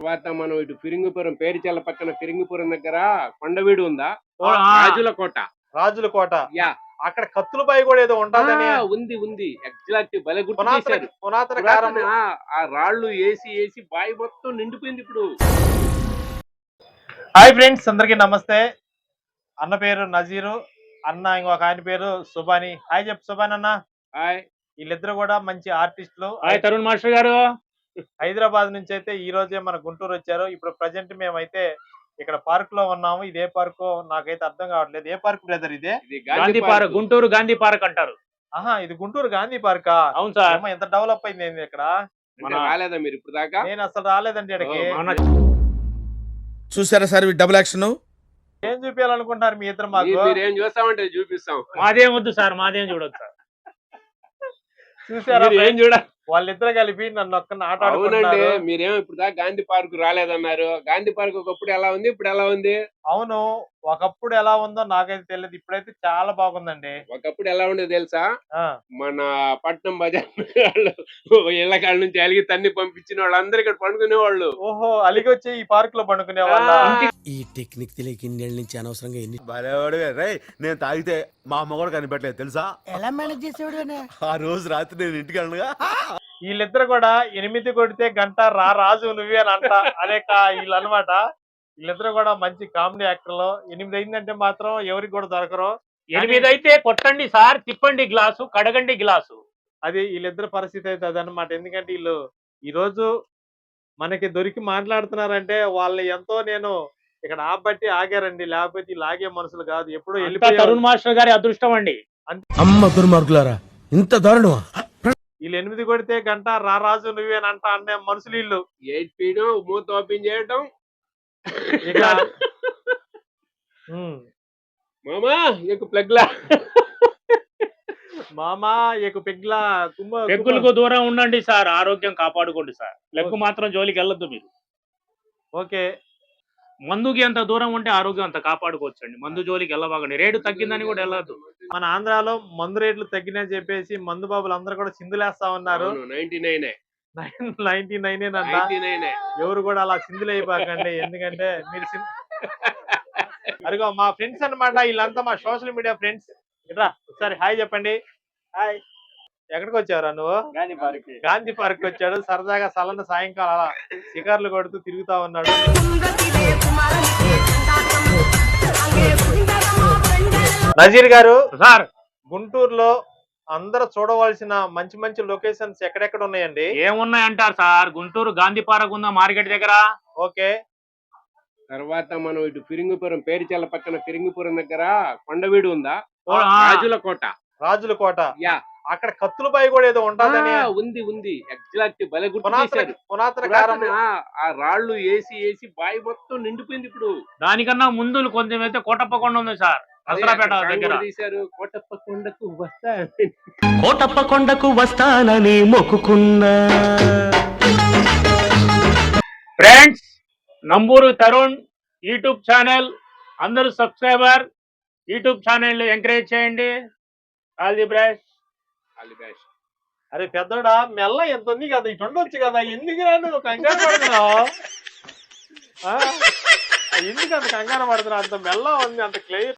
తర్వాత మనం ఇటు ఫిరింగిపురం పేరుచెల్ల పక్కన ఫిరింగిపురం దగ్గర కొండవీడు ఉందా? ఆ, రాజుల కోట. రాజుల కోట. యా అక్కడ కత్తులబాయి కూడా ఏదో ఉంటదని ఉంది ఉంది. ఎగ్జాక్ట్ భలే గుర్తు పురాతన చేశారు. పురాతన పురాతన కాలంలో ఆ రాళ్ళు ఏసి బాయి మొత్తం నిండిపోయింది ఇప్పుడు. హాయ్ ఫ్రెండ్స్, అందరికి నమస్తే. అన్న పేరు నజీరు, అన్న ఇంకొక ఆయన పేరు సుబాని. హాయ్ చెప్పు సుబాని అన్న. హాయ్. వీళ్ళిద్దరు కూడా మంచి ఆర్టిస్టులు. హాయ్ తరుణ్ మాస్టర్ గారు. హైదరాబాద్ నుంచి అయితే ఈ రోజే మన గుంటూరు వచ్చారు. ఇప్పుడు ప్రజెంట్ మేమైతే ఇక్కడ పార్క్ లో ఉన్నాము. ఇదే పార్క్ నాకైతే అర్థం కావట్లేదు. ఏ పార్క్ బ్రదర్ ఇదే? గాంధీ పార్క్, గుంటూరు గాంధీ పార్క్ అంటారు. ఆహా, ఇది గుంటూరు గాంధీ పార్కా? అవును సార్. ఏమో ఎంత డెవలప్ అయింది ఏంది ఇక్కడ. రాలేదా మీరు ఇప్పుడు దాకా? నేను అసలు రాలేదండి ఇక్కడికి. చూసారా సార్ డబుల్ యాక్షన్? ఏం చూపించాలనుకుంటున్నారు మీ ఇద్దరు మాకు? మీరేం చూస్తామంటే చూపిస్తాం. మాదేం వద్దు సార్, మాదేం చూడొద్దు సార్. చూసారా ఏం చూడ వాళ్ళిద్దరు కలిపి నన్ను ఒక్కరిని ఆట అవునండి. ఆడుకుంటున్నారు. మీరేమో ఇప్పుడు దాకా గాంధీ పార్క్ రాలేదన్నారు. గాంధీ పార్క్ ఒకప్పుడు ఎలా ఉంది, ఇప్పుడు ఎలా ఉంది? అవును, ఒకప్పుడు ఎలా ఉందో నాకైతే తెలియదు, ఇప్పుడైతే చాలా బాగుందండి. ఒకప్పుడు ఎలా ఉండేది తెలుసా? ఆ, మన పట్నం బజార్ ఇళ్ల కాడ నుంచి అలిగి తన్ని పంపించిన వాళ్ళందరూ ఇక్కడ పండుకునే వాళ్ళు. ఓహో, అలిగి వచ్చి ఈ పార్క్ లో పండుకునే వాళ్ళ? ఈ టెక్నిక్ తెలియక ఇన్నేళ్ళ నుంచి అనవసరంగా ఎన్ని నేను తాగితే మా అమ్మ కూడా కనిపెట్టలేదు తెలుసా? ఎలా మేనేజ్ చేసేవాడు? ఆ రోజు రాత్రి నేను ఇంటికి వెళ్ళగా వీళ్ళిద్దరు కూడా 8 కొడితే గంట రా రాజు నువ్వే అని అంట అనేక వీళ్ళు అనమాట. వీళ్ళిద్దరు కూడా మంచి కామెడీ యాక్టర్లు. 8 అయిందంటే మాత్రం ఎవరికి కూడా దొరకరు. 8 అయితే కొట్టండి సార్, తిప్పండి గ్లాసు, కడగండి గ్లాసు. అది వీళ్ళిద్దరు పరిస్థితి అయితే అదనమాట. ఎందుకంటే వీళ్ళు ఈ రోజు మనకి దొరికి మాట్లాడుతున్నారంటే వాళ్ళు ఎంతో నేను ఇక్కడ ఆపబట్టి ఆగారండి. లేకపోతే వీళ్ళు ఆగే మనుషులు కాదు, ఎప్పుడు అంతా వెళ్ళిపోయారు. తరుణ్ మాస్టర్ గారి అదృష్టం అండి. అమ్మ దుర్మార్గులారా, ఇంత దారుణమా? వీళ్ళు 8 కొడితే గంట రా రాజు నువ్వే అని అంట అనే మనుషులు వీళ్ళు. 8 పీయడం, మూత ఓపెన్ చేయడం. ఇక మామా నీకు ప్లగ్లా మామా ఏకు పెగ్లా పెగ్గులకు దూరం ఉండండి సార్, ఆరోగ్యం కాపాడుకోండి సార్. లెగ్గు మాత్రం జోలికి వెళ్ళొద్దు మీరు. ఓకే, మందుకి ఎంత దూరం ఉంటే ఆరోగ్యం అంత కాపాడుకోవచ్చండి. మందు జోలికి వెళ్ళబాగండి. రేటు తగ్గిందని కూడా వెళ్ళొద్దు. మన ఆంధ్రాలో మందు రేట్లు తగ్గినాయని చెప్పేసి మందు బాబులు అందరూ కూడా సిందులేస్తా ఉన్నారు. 99 99 ఎవరు కూడా అలా సిందులు అయిపోకండి. ఎందుకంటే మీరు అదిగో మా ఫ్రెండ్స్ అన్నమాట. వీళ్ళంతా మా సోషల్ మీడియా ఫ్రెండ్స్. ఇట్రా ఒకసారి హాయ్ చెప్పండి. హాయ్. ఎక్కడికి వచ్చావురా నువ్వు? గాంధీ పార్క్ వచ్చాడు. సరదాగా సలన సాయంకాలం అలా షికార్లు కొడుతూ తిరుగుతా ఉన్నాడు. నజీర్ గారు సార్, గుంటూరులో అందరూ చూడవలసిన మంచి మంచి లొకేషన్స్ ఎక్కడెక్కడ ఉన్నాయండి? ఏమున్నాయంటారు సార్? గుంటూరు గాంధీ పార్క్ ఉందా మార్కెట్ దగ్గర. ఓకే, తర్వాత మనం ఇటు ఫిరింగిపురం పేరుచెల్ల పక్కన ఫిరింగిపురం దగ్గర కొండవీడు ఉందా? ఆ, రాజుల కోట. రాజుల కోట. యా అక్కడ కత్తులబాయి కూడా ఏదో ఉంటదని ఉంది ఉంది. ఎగ్జాక్ట్ భలే గుర్తు పురాతన చేశారు. పురాతన పురాతన కాలంలో ఆ రాళ్ళు ఏసి బాయి మొత్తం నిండిపోయింది ఇప్పుడు. దానికన్నా ముందు కొంచెం అయితే కోటప్ప కొండ ఉంది సార్, నసరాపేట దగ్గర. తీశారు. కోటప్ప కొండకు వస్తా కోటప్ప కొండకు వస్తానని మొక్కుకున్నా. Friends, Namburu Tarun YouTube channel అందరూ సబ్స్క్రైబర్ యూట్యూబ్ ఛానల్ ఎంకరేజ్ చేయండి. All the best. అరే పెద్దోడా, మెల్ల ఎంత ఉంది కదా, ఇటు ఉండొచ్చు కదా, ఎందుకు రాను కంగారు పడుతున్నావు? ఎందుకు అంత కంగారు పడుతున్నావు? అంత మెల్ల ఉంది, అంత క్లియర్